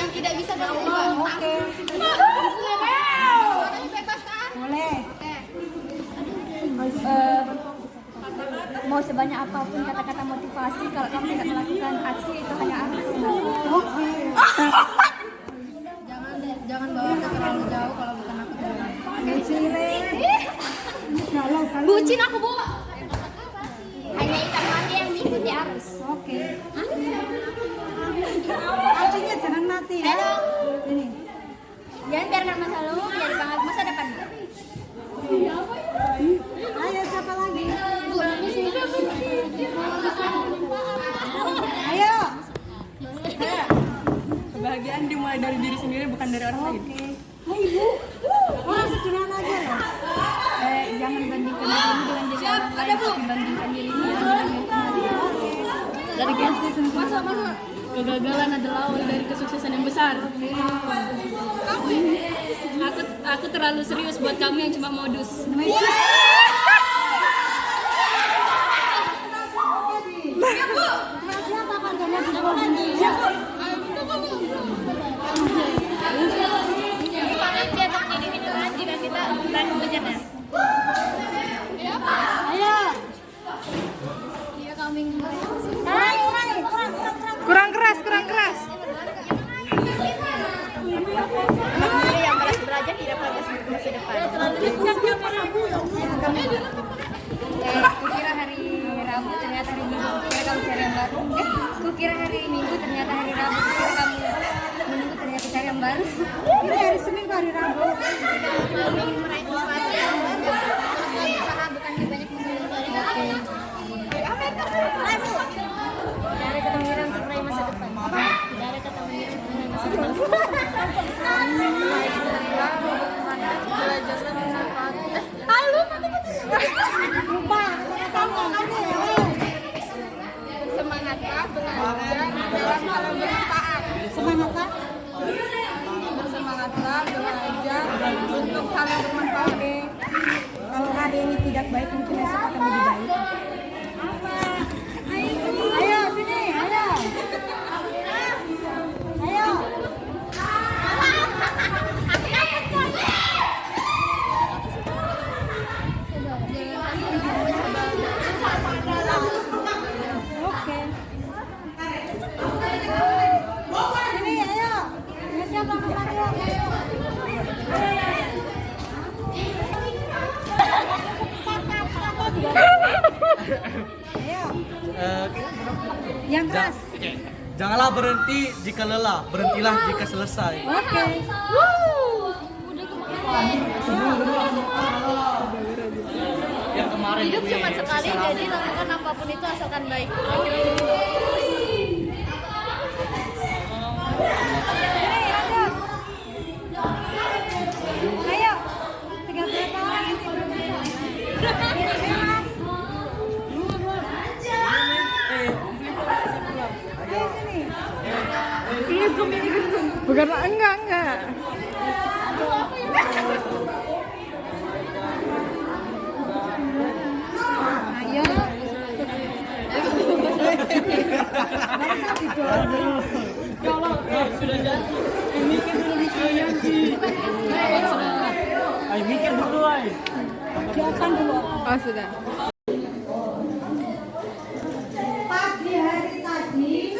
yang tidak bisa berubah. Oke. Bebas kan? Boleh. Mau sebanyak apapun kata-kata motivasi, kalau kamu tidak melakukan aksi itu hanya halusinasi. Oke. Jangan bawa ke terlalu jauh kalau bukan aku jalan. Bucin aku, Bu. Hanya ikan mati yang mengikuti arus. Oke. Artinya jangan mati. Halo. Ini. Jangan biarkan masa lalu menjadi pengaruh masa depan. Ayo siapa lagi? Ayo. Kebahagiaan dimulai dari diri sendiri, bukan dari orang lain. Oke. Hai Ibu. Oh, sederhana aja ya. Jangan bandingkan dirimu dengan diri orang lain, tapi bandingkan dirimu dengan diri sendiri. Dari kegagalan adalah awal dari kesuksesan yang besar. Aku terlalu serius buat kamu yang cuma modus. Siapa panggilnya di bawah ini? Semangat dia untuk menjadi minuman jika kita berani mengejarnya. Ayo. Dia coming. Kurang keras. Anak muda yang malas belajar tidak bagus untuk masa depan. Kukira hari Rabu ternyata hari Minggu. Kukira kamu cari yang baru. Kukira hari Minggu ternyata hari Rabu. Kukira kamu menunggu ternyata cari yang baru. Ini hari Senin ke hari Rabu. Kami ingin meraih sesuatu yang usaha bukan banyak mengeluh. Tidak ada kata menyerah untuk meraih masa depan. Tidak ada kata menyerah untuk meraih masa depan. Lupa. Semangatlah belajar dalam hal yang bermanfaat. Semangat. Bersemangatlah belajar untuk hal yang bermanfaat. Kalau hari ini tidak baik, mungkin besok akan lebih baik. Ayo sini, ayo. Ayo. Oke. Sini, ayo. Ya, siapa namanya? Ayo. Yang keras. Janganlah berhenti jika lelah, berhentilah jika selesai. Oke. Yang kemarin Hidup gue cuma sekali, sisa jadi lakukan apapun itu asalkan baik. Ini ada. Ayo. Tinggal berapa orang ini belum bisa. Ayo sini. Bukan enggak. Ayo. Ayo mikir dulu, ay. Jawaban dulu. Oh, sudah. Pagi hari tadi,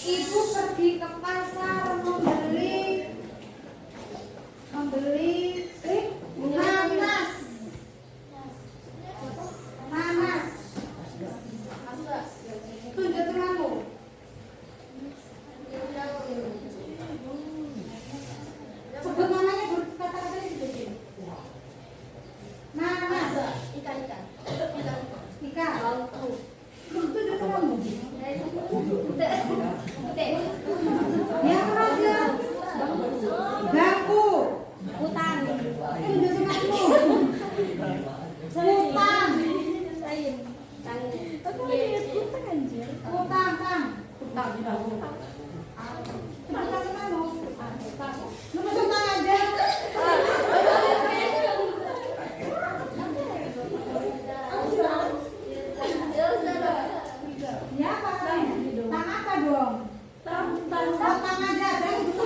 ibu pergi ke pasar membeli nanas. Tunjuk temanmu. Sebut namanya, kata-kata itu. Nanas. Ikan. Ikan. Tunjuk temanmu. Ya, aja. Bangku. Utang. Tunjuk temanmu. Utang. Aku lagi lihat utang anjir. Utang. Tunjuk temanmu. Lu masuk utang aja. Ya, apa? Tang apa dong? Tang aja.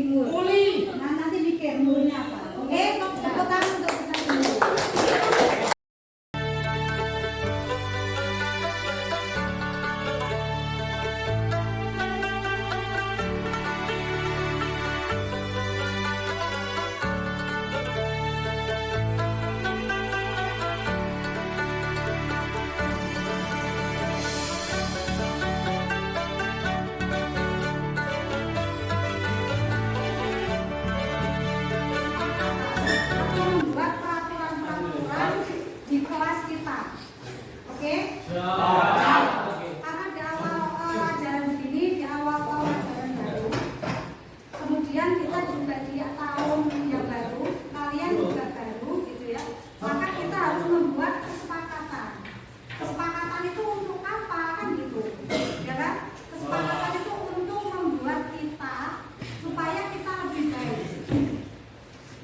timur. Nah, nanti mikir mulnya apa. Oke? Tepuk tangan untuk kita semua. Membuat peraturan-peraturan di kelas kita. Oke? Karena di awal ajaran begini, di awal ajaran baru, kemudian kita juga di tahun yang baru, kalian juga baru gitu ya. Maka kita harus membuat kesepakatan. Kesepakatan itu untuk apa kan gitu, ya kan? Kesepakatan itu untuk membuat kita supaya kita lebih baik.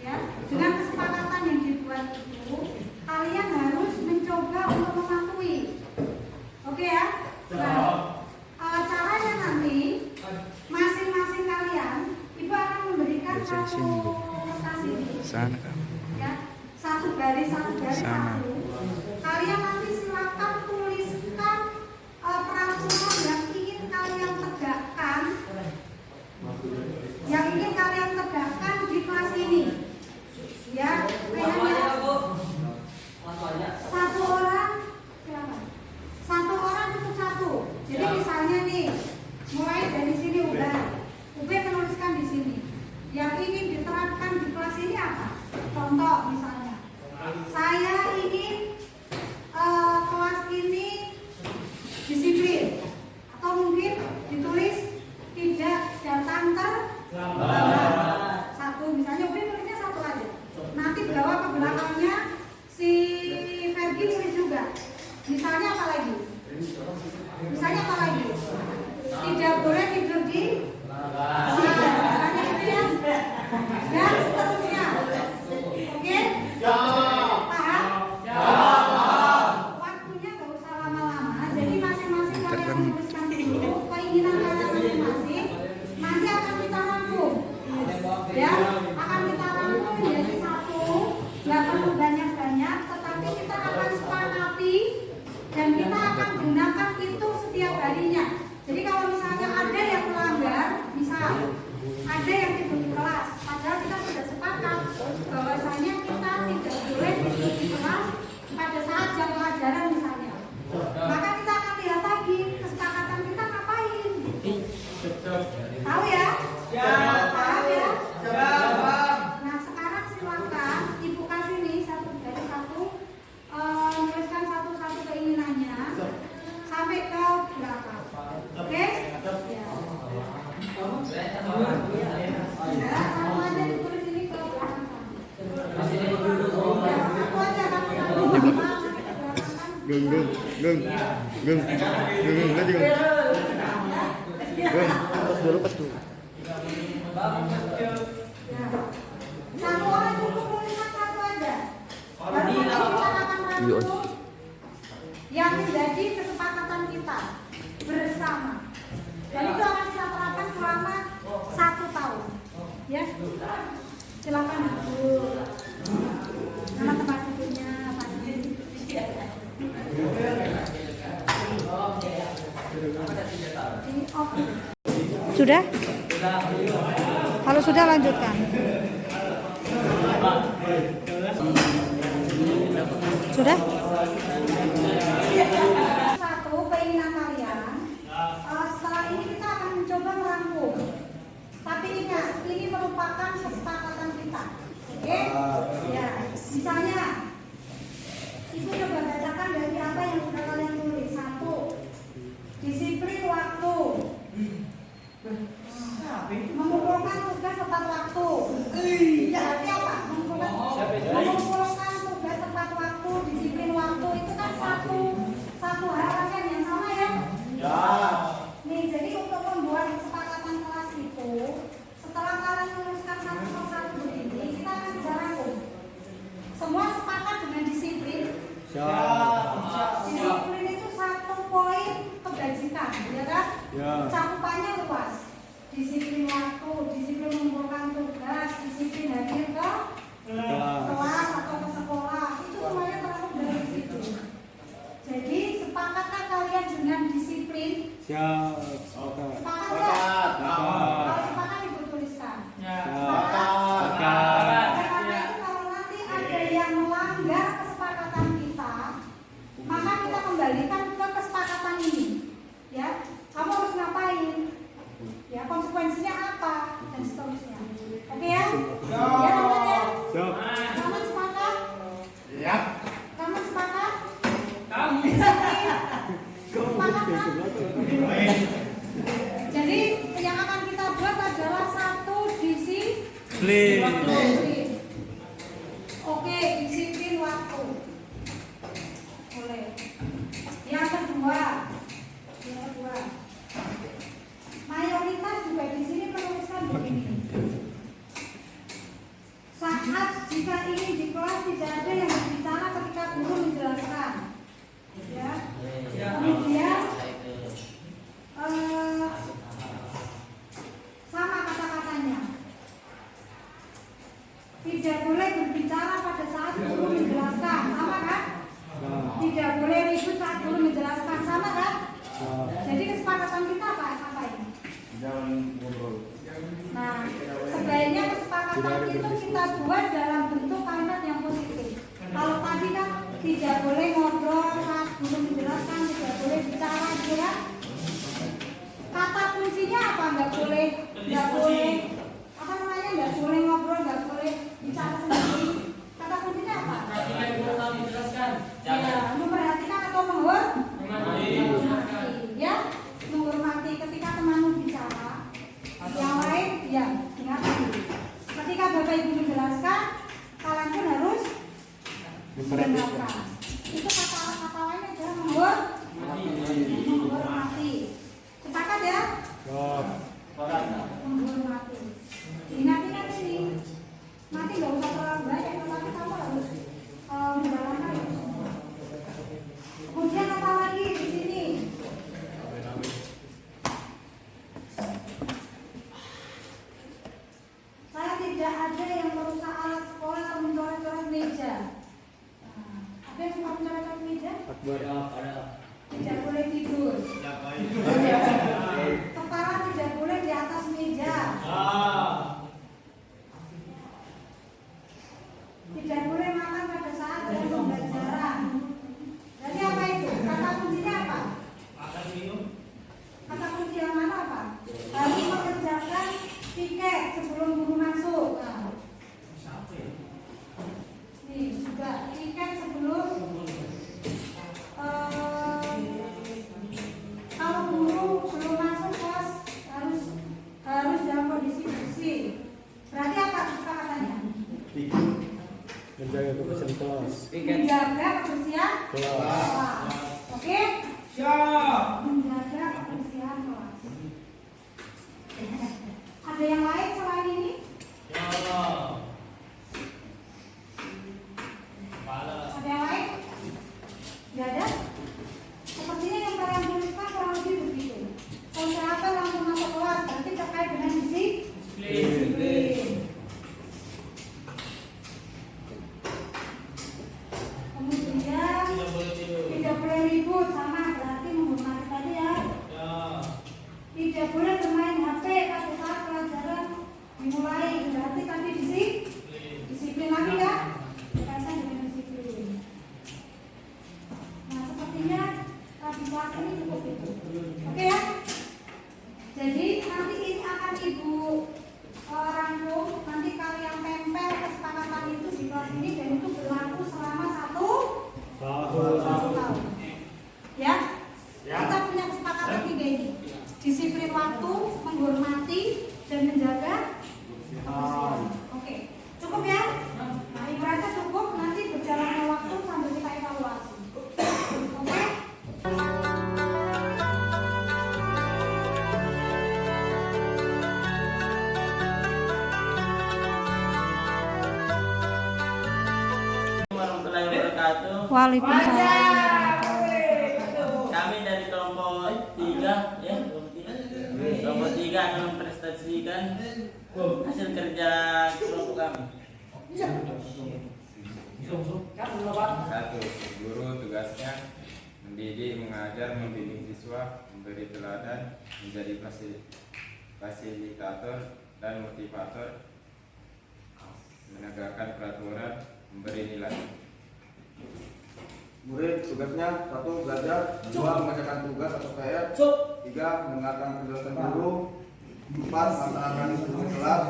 Ya, dengan kesepakatan yang dibuat itu, kalian harus mencoba untuk mematuhi. Oke ya? Nah, caranya nanti masing-masing kalian, ibu akan memberikan satu kertas ini. Ya, satu garis satu. Kalian nanti silakan tuliskan peraturan yang ingin kalian tegakkan, di kelas ini. Ya, hanya satu orang cukup satu. Jadi misalnya nih, mulai dari sini udah, UB menuliskan di sini. Yang ingin diterapkan di kelas ini apa? Contoh misalnya, saya ingin kelas ini disiplin, atau mungkin ditulis tidak datang terlambat. Satu, misalnya UB tulisnya satu aja. Nanti bawa ke belakangnya si Fergie tulis juga. Misalnya apa lagi? Tidak boleh tidur di misalnya gitu ya. Dan seterusnya. Oke? Paham? Waktunya gak usah lama-lama. Jadi masing-masing kalian menuliskan dulu keinginan kalian masing-masing. Nanti akan kita rangkum. Ya, akan kita rangkum menjadi satu. Gak perlu banyak-banyak, tetapi kita akan sepakati dan kita akan gunakan itu setiap harinya. Jadi kalau misalnya ada yang melanggar, misal ada yang tidur di kelas, padahal kita sudah sepakat bahwasanya kita tidak boleh tidur di kelas pada saat jam pelajaran misalnya. Maka kita akan lihat lagi kesepakatan kita ngapain. Tahu ya? Paham ya? Nah sekarang silakan ibu kasih nih satu dari satu, tuliskan satu-satu keinginannya sampai ke belakang. Oke? Ya. Satu aja ditulis ini ke belakang. Satu aja satu. Geng, lagi geng. Pas dulu. Satu orang cukup tuliskan satu aja. Baru kita akan rangkum yang menjadi kesepakatan kita bersama. Dan itu akan kita terapkan selama 1 tahun. Ya, silakan ibu. Nama tempat tidurnya pasti. Ini off. Sudah? Kalau sudah lanjutkan. Sudah? Satu keinginan kalian. Setelah ini kita akan mencoba merangkum. Tapi ingat, ini merupakan kesepakatan kita. Oke? Ya, misalnya ibu coba bacakan dari apa yang sudah kalian tulis. 1. Disiplin waktu. Mengumpulkan tugas tepat waktu. Ya, artinya apa? Mengumpulkan tugas tepat waktu, disiplin waktu itu kan satu harapan yang sama ya. Nih, jadi untuk membuat kesepakatan kelas itu, setelah kalian menuliskan satu persatu begini, kita akan bisa rangkum. Semua sepakat dengan disiplin. Disiplin itu 1 poin kebajikan, ya kan? Cakupannya luas. Disiplin waktu, Oke, disiplin waktu. Boleh. Yang kedua, mayoritas juga di sini menuliskan begini. Saat jika ingin di kelas tidak ada yang berbicara ketika guru menjelaskan, ya. Kemudian sama kata-katanya. Tidak boleh berbicara pada saat guru menjelaskan, sama kan? Tidak boleh ribut saat guru menjelaskan, sama kan? Jadi kesepakatan kita apa ini? Jangan ngobrol. Nah, sebaiknya kesepakatan itu kita buat dalam bentuk kalimat yang positif. Kalau tadi kan tidak boleh ngobrol saat guru menjelaskan, tidak boleh bicara, ya. Kata kuncinya apa? Nggak boleh apa namanya? Nggak boleh ngobrol, nggak boleh bicara sendiri. Kata kuncinya apa? Ya, memperhatikan atau menghormati, ya, menghormati ketika temanmu bicara. Yang lain, ya, ingat lagi. Ketika Bapak Ibu menjelaskan, kalian pun harus mendengarkan. Itu kata-kata lain adalah menghormati. Sepakat ya? Menghormati. Ingat-ingat ini. Nanti nggak usah terlalu banyak, tetapi kamu harus menjalankan. Kemudian apa lagi di sini? Saya tidak ada yang merusak alat sekolah atau mencoret-coret meja. Ada yang suka mencoret-coret meja? Tidak boleh tidur. Kepala tidak boleh di atas meja. Tidak boleh makan pada saat dalam pembelajaran. Jadi apa itu? Kata kuncinya apa? Kata kunci yang mana apa? Harus mengerjakan tiket sebelum guru masuk. Nah. Nih juga tiket sebelum kalau guru belum masuk kelas harus dalam kondisi bersih. Berarti apa kata-katanya? Menjaga kebersihan kelas. Menjaga kebersihan kelas. Oke? Siap. Menjaga kebersihan kelas. Ada yang lain selain ini? Ada yang lain? Tidak ada? Sepertinya yang kalian tuliskan kurang lebih begitu. Kesehatan langsung masuk kelas, berarti terkait dengan disiplin. Kemudian tidak boleh ribut, sama berarti menghormati tadi ya. Tidak boleh bermain HP pada saat pelajaran dimulai, berarti tadi disiplin lagi ya. Berkaitan dengan disiplin. Nah, sepertinya di kelas ini cukup itu. Oke ya. Jadi nanti ini akan Ibu rangkum, nanti kalian tempel kesepakatan itu di kelas ini dan itu berlaku selama satu tahun. Ya. Kita punya kesepakatan 3 ini. Disiplin waktu, menghormati, dan menjaga kebersihan. Oke, cukup ya? Nah, Ibu rasa cukup, nanti berjalannya waktu sambil kita evaluasi. Oke? Warahmatullahi wabarakatuh. Waalaikumsalam. Kami dari kelompok 3 ya. Kelompok 3 akan mempresentasikan hasil kerja kelompok kami. 1. Guru tugasnya mendidik, mengajar, membimbing siswa, memberi teladan, menjadi fasilitator dan motivator, menegakkan peraturan, memberi nilai. Murid tugasnya 1. Belajar, 2. Mengerjakan tugas atau PR, 3. Mendengarkan penjelasan guru, 4. Melaksanakan instruksi kelas,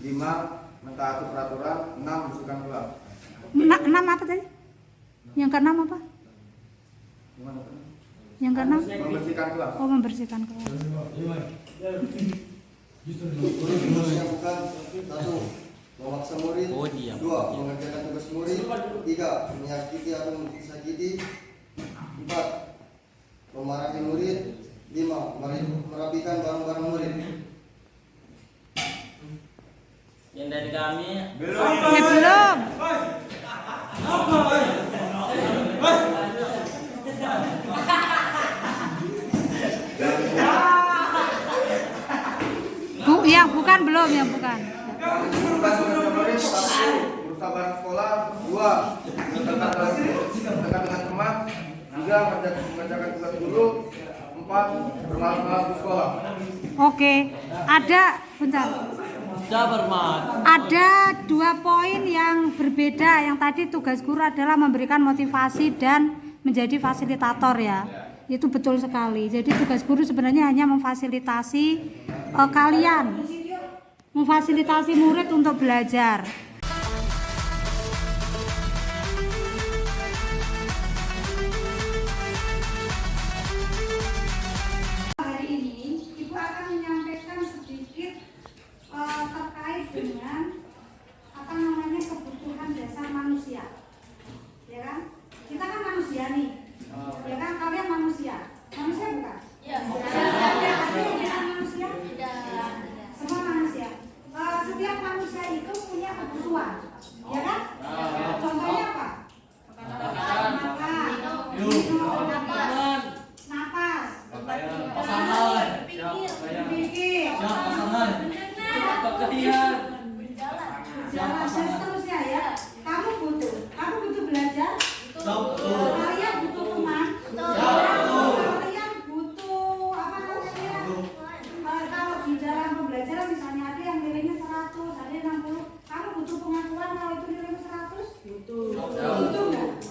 5. Mentaati peraturan, 6. Bersihkan kelas. 6 apa tadi? Yang ke-6 apa? Gimana? Yang ke-6? Membersihkan kelas. Oh, membersihkan kelas. Bukan. 1. Memaksa murid. Oh, dia. 2. Mengerjakan tugas murid. 3. Menyakiti atau disakiti. 4. Memarahi murid. 5. Merapikan barang-barang murid. Yang dari kami Belum. Yang bukan belum, yang bukan. Tugas murid. 1. Berusaha barang sekolah. 2. Dekat dengan teman. 3. Mengerjakan tugas guru. 4. Bermalas-malas di sekolah. Oke, ada bentar. Ada 2 poin yang berbeda. Yang tadi tugas guru adalah memberikan motivasi dan menjadi fasilitator ya. Itu betul sekali. Jadi tugas guru sebenarnya hanya memfasilitasi kalian, memfasilitasi murid untuk belajar. Hari ini Ibu akan menyampaikan sedikit terkait dengan kebutuhan dasar manusia, ya kan? Kita kan manusia nih, ya kan? Kalian manusia bukan? Iya. Ada manusia? Semua manusia. Setiap manusia itu punya kebutuhan, ya kan? Contohnya apa? Makan, minum, napas, berpikir, jalan seterusnya ya. Kamu butuh belajar. Kalian butuh teman. Kalian butuh apa namanya? Kalau di dalam pembelajaran misalnya ada yang nilainya 100, ada yang 60. Kamu butuh pengakuan kalau itu nilainya 100? Butuh nggak?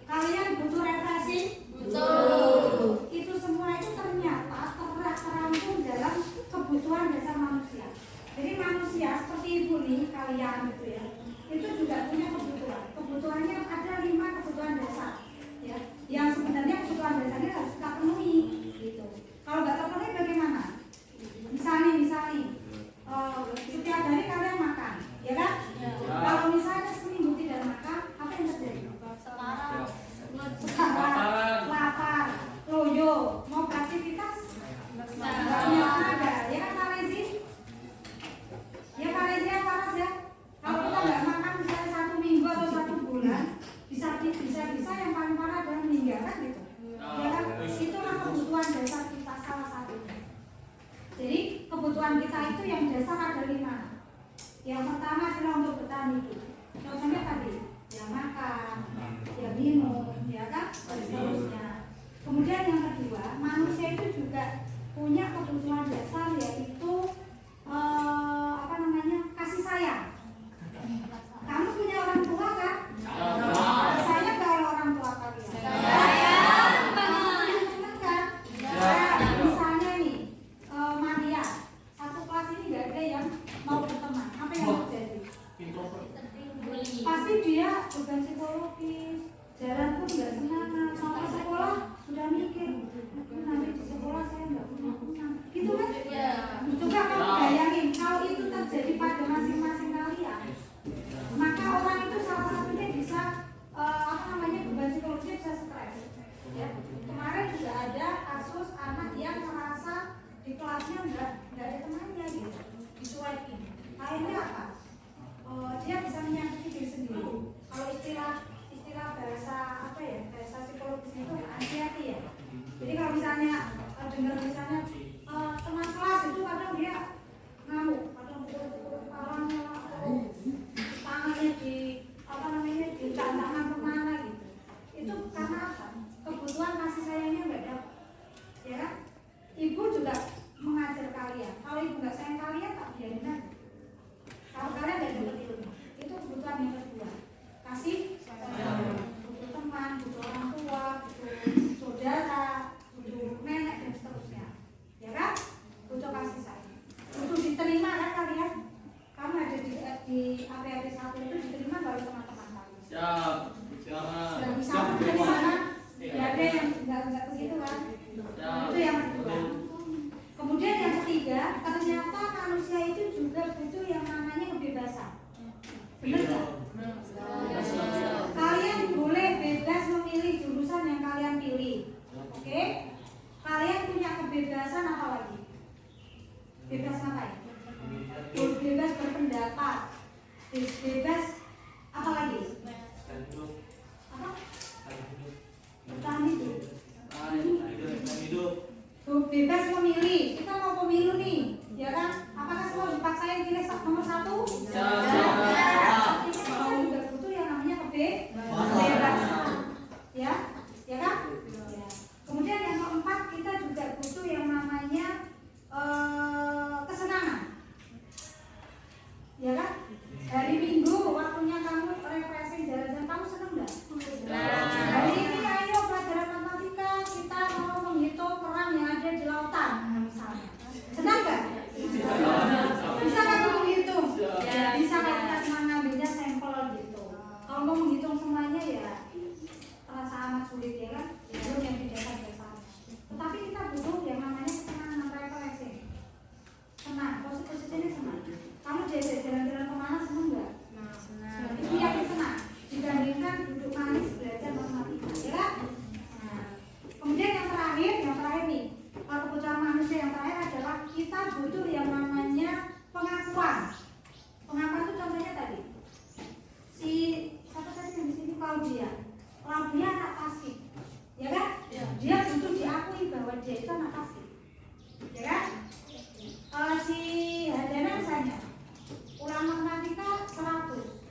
Kalian butuh refreshing? Butuh. Itu semua itu ternyata terangkum dalam kebutuhan dasar manusia. Jadi manusia seperti ibu nih, kalian gitu ya, itu juga punya kebutuhan. Kebutuhannya ada 5 kebutuhan dasar, ya. Yang sebenarnya kebutuhan dasarnya harus kita penuhi, gitu. Kalau nggak terpenuhi bagaimana? Misalnya, setiap hari kalian makan, ya kan? Kalau misalnya seminggu tidak makan, apa yang terjadi? Lapar, loyo, mau beraktivitas? Nggak ada, ya kan Pak Rezi? Ya Pak Rezi ya Pak Ras ya. Kalau kita nggak makan misalnya 1 minggu atau 1 bulan, bisa yang paling parah adalah meninggal kan gitu. Ya kan? Itulah kebutuhan dasar kita salah satunya. Jadi kebutuhan kita itu yang dasar ada 5. Yang pertama adalah untuk bertahan hidup. Contohnya tadi, ya makan, ya minum, ya kan, dan seterusnya. Kemudian yang kedua, manusia itu juga punya kebutuhan dasar yaitu kasih sayang. Kamu punya orang tua kan? Saya kalau orang tua kalian. Punya teman kan? Misalnya nih, Maria, satu kelas ini nggak ada yang mau berteman. Apa yang terjadi? Pasti dia beban psikologis, jalan pun nggak semangat, sampai sekolah sudah mikir, nanti di sekolah saya nggak punya teman. Gitu kan? bebas berpendapat, bebas apa lagi? Apa? Bertahan hidup. Bebas memilih. Kita mau pemilu nih, ya kan? Apakah semua dipaksain pilih nomor 1? Kita juga butuh yang namanya kebebasan, ya kan? Kemudian yang keempat, kita juga butuh yang namanya kesenangan, ya kan? Hari Minggu waktunya kamu refreshing jalan-jalan, kamu seneng nggak? Hari ini ayo pelajaran matematika, kita mau menghitung perang yang ada di lautan, misalnya. Senang nggak? Bisa nggak kamu menghitung? Ya, bisa kalau kita cuma ngambilnya sampel gitu. Kalau mau menghitung semuanya ya terasa amat sulit, ya kan? Belum yang biasa-biasa. Tetapi kita butuh yang namanya kesenangan, refreshing. Senang, posisinya senang. Kamu jalan-jalan kemana, senang nggak? Senang. Ibu yakin senang dibandingkan duduk manis belajar matematika, ya kan? Nah, kemudian yang terakhir nih, kebutuhan manusia yang terakhir adalah kita butuh yang namanya pengakuan. Pengakuan itu contohnya tadi si siapa tadi yang di sini, Claudia anak Tasik, ya kan? Dia butuh diakui bahwa dia itu anak Tasik, ya kan? Si Hadana misalnya ulang matematika 100,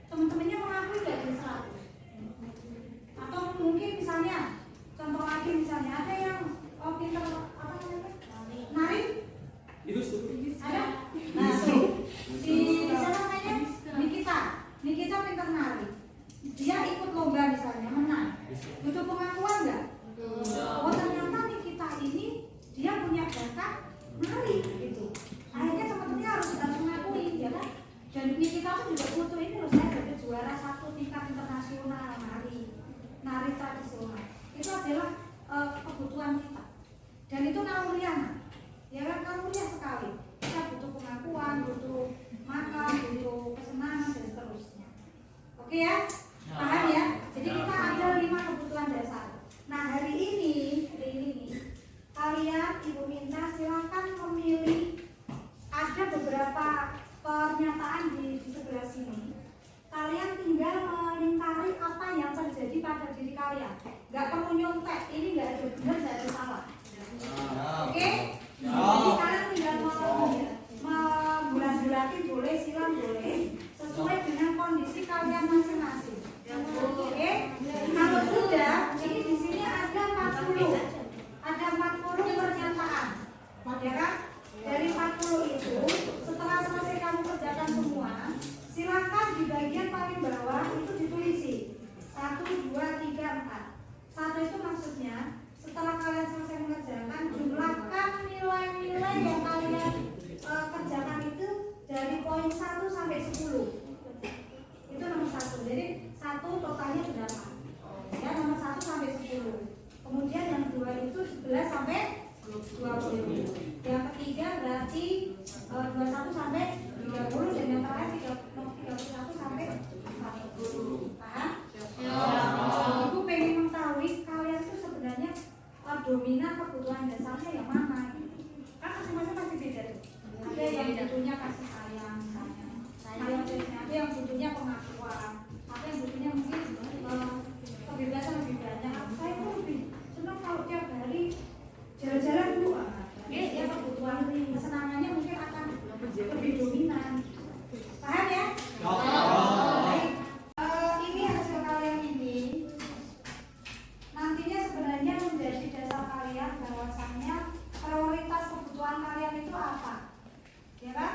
teman-temannya mengakui nggak dia 100? Atau mungkin misalnya contoh lagi, misalnya ada yang pintar apa namanya, nari, ada? Nah, si siapa namanya, Nikita pintar nari, dia ikut lomba misalnya, menang, butuh pengakuan nggak? Oh ternyata Nikita ini dia punya bakat nari gitu. Akhirnya teman-temannya harus mengakui, ya kan? Dan Nikita pun juga butuh ini loh, saya dapat juara 1 tingkat internasional nari tradisional. Itu adalah kebutuhan kita. Dan itu naluriah, ya kan? Naluriah sekali. Kita butuh pengakuan, butuh makan, butuh kesenangan dan seterusnya. Oke ya? Paham ya? Jadi kita ada 5 kebutuhan dasar. Nah hari ini kalian ibu minta silakan memilih. Ada beberapa pernyataan di sebelah sini. Kalian tinggal melingkari apa yang terjadi pada diri kalian. Gak perlu nyontek. Ini gak ada benar, gak ada salah. Oke? Jadi kalian tinggal membulat-bulatin boleh, silang boleh, sesuai dengan kondisi kalian masing-masing. Oke? Kalau sudah, ini di sini ada 40. Ada 40 pernyataan. Ya kan? Dari 40 itu, setelah selesai kamu kerjakan semua, silakan di bagian paling bawah itu ditulisi 1, 2, 3, 4. 1 itu maksudnya setelah kalian selesai mengerjakan, jumlahkan nilai-nilai yang kalian kerjakan itu dari poin 1 sampai 10. Itu nomor 1. Jadi 1 totalnya berapa? Ya, nomor 1 sampai 10. Kemudian yang 2 itu 11 sampai 20. Yang ketiga berarti 21 sampai 30, dan yang terakhir 31 sampai 40. Paham? Ibu pengen mengetahui kalian itu sebenarnya dominan kebutuhan dasarnya yang mana? Kan masing-masing pasti beda tuh. Ada yang butuhnya kasih sayang misalnya. Ada yang butuhnya pengakuan. Ada yang butuhnya mungkin kebebasan lebih banyak. Saya tuh lebih senang kalau tiap hari jalan-jalan dulu. Ya kebutuhan kesenangannya mungkin akan lebih dominan. Paham ya? Baik. Ini hasil kalian ini nantinya sebenarnya menjadi dasar kalian bahwasannya prioritas kebutuhan kalian itu apa, ya kan?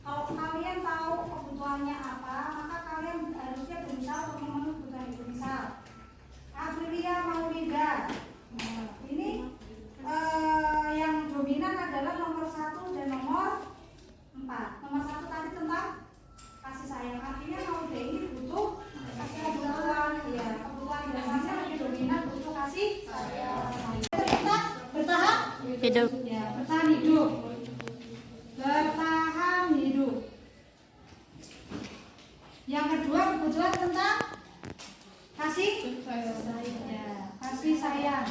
Kalau kalian tahu kebutuhannya apa, maka kalian harusnya berusaha untuk memenuhi kebutuhan itu. Misal Aprilia Maulida, ini yang dominan adalah nomor 1 dan nomor 4. Nomor 1 tadi tentang kasih sayang, artinya Maulida ini butuh kebutuhan, ya kebutuhan dasarnya lebih dominan, butuh kasih sayang. Kita bertahan hidup, ya bertahan hidup, bertahan hidup. Yang kedua kebutuhan tentang kasih sayang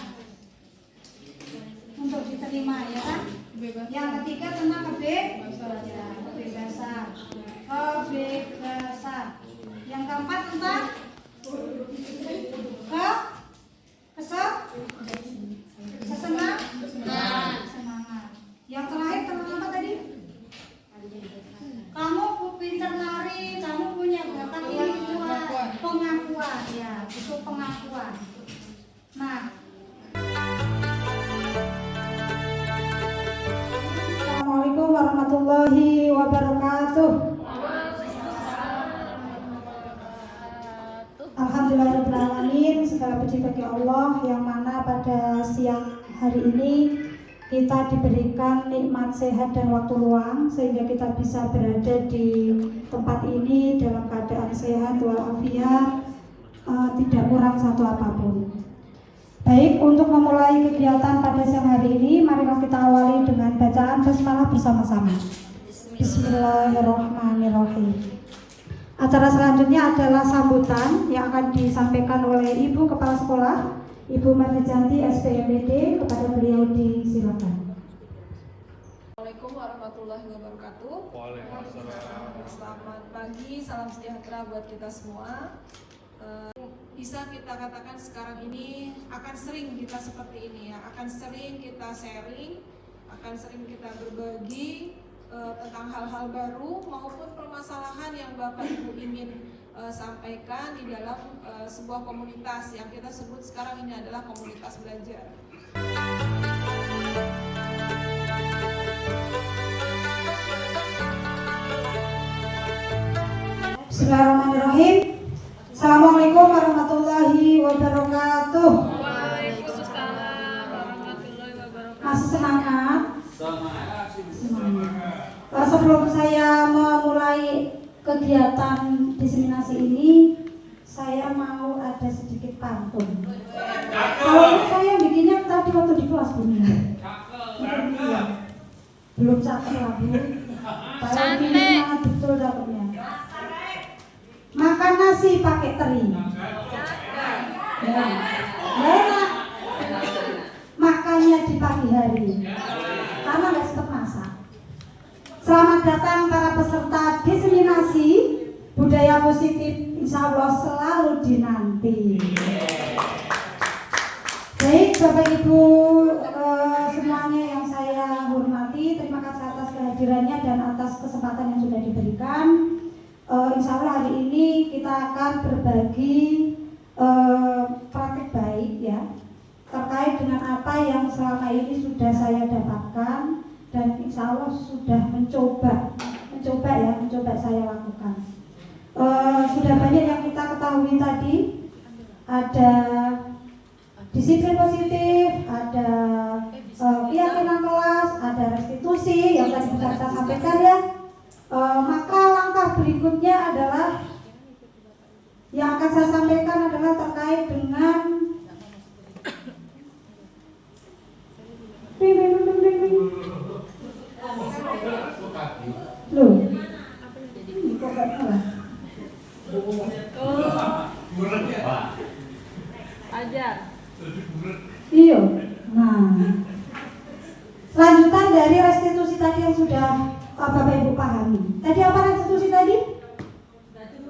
untuk diterima, ya kan? Yang ketiga tentang kebebasan. kebebasan. Kebebasan. Yang keempat tentang semangat. Yang terakhir tentang apa tadi? Kamu pintar nari, kamu punya bakat ini, pengakuan ya, itu pengakuan. Nah, Assalamualaikum warahmatullahi wabarakatuh. Alhamdulillahirrahmanirrahim. Segala puji bagi Allah yang mana pada siang hari ini kita diberikan nikmat sehat dan waktu luang sehingga kita bisa berada di tempat ini dalam keadaan sehat walafiat, tidak kurang satu apapun. Baik, untuk memulai kegiatan pada siang hari ini, marilah kita awali dengan bacaan basmalah bersama-sama. Bismillahirrahmanirrahim. Acara selanjutnya adalah sambutan yang akan disampaikan oleh Ibu Kepala Sekolah, Ibu Mardijanti SPMPD. Kepada beliau disilakan. Assalamualaikum warahmatullahi wabarakatuh. Selamat pagi, salam sejahtera buat kita semua. Bisa kita katakan sekarang ini akan sering kita seperti ini ya, akan sering kita sharing, akan sering kita berbagi tentang hal-hal baru maupun permasalahan yang Bapak Ibu ingin sampaikan di dalam sebuah komunitas yang kita sebut sekarang ini adalah komunitas belajar. Bismillahirrahmanirrahim. Assalamualaikum warahmatullahi wabarakatuh. Waalaikumsalam warahmatullahi wabarakatuh. Masih semangat? Semangat. Sebelum saya memulai kegiatan diseminasi ini, saya mau ada sedikit pantun. Kalau ini saya bikinnya tadi waktu di kelas bunyi. Belum cakep lah Bu. Saya bikin sangat betul cakepnya. Makan nasi pakai teri. Ya. Enak. Makannya di pagi hari. Karena nggak sempat masak. Selamat datang para peserta diseminasi budaya positif, insya Allah selalu dinanti. Baik Bapak Ibu semuanya yang saya hormati, terima kasih atas kehadirannya dan atas kesempatan yang sudah diberikan. Insya Allah hari ini kita akan berbagi praktik baik ya terkait dengan apa yang selama ini sudah saya dapatkan dan insya Allah sudah mencoba saya lakukan. Sudah banyak yang kita ketahui tadi, ada disiplin positif, ada keyakinan kelas, ada restitusi yang tadi sudah kita sampaikan ya. Maka langkah berikutnya adalah yang akan saya sampaikan adalah terkait dengan loh, ini kok gak kalah? Ajar. Iya. Nah, lanjutan dari restitusi tadi yang sudah Bapak Ibu pahami. Tadi apa restitusi tadi?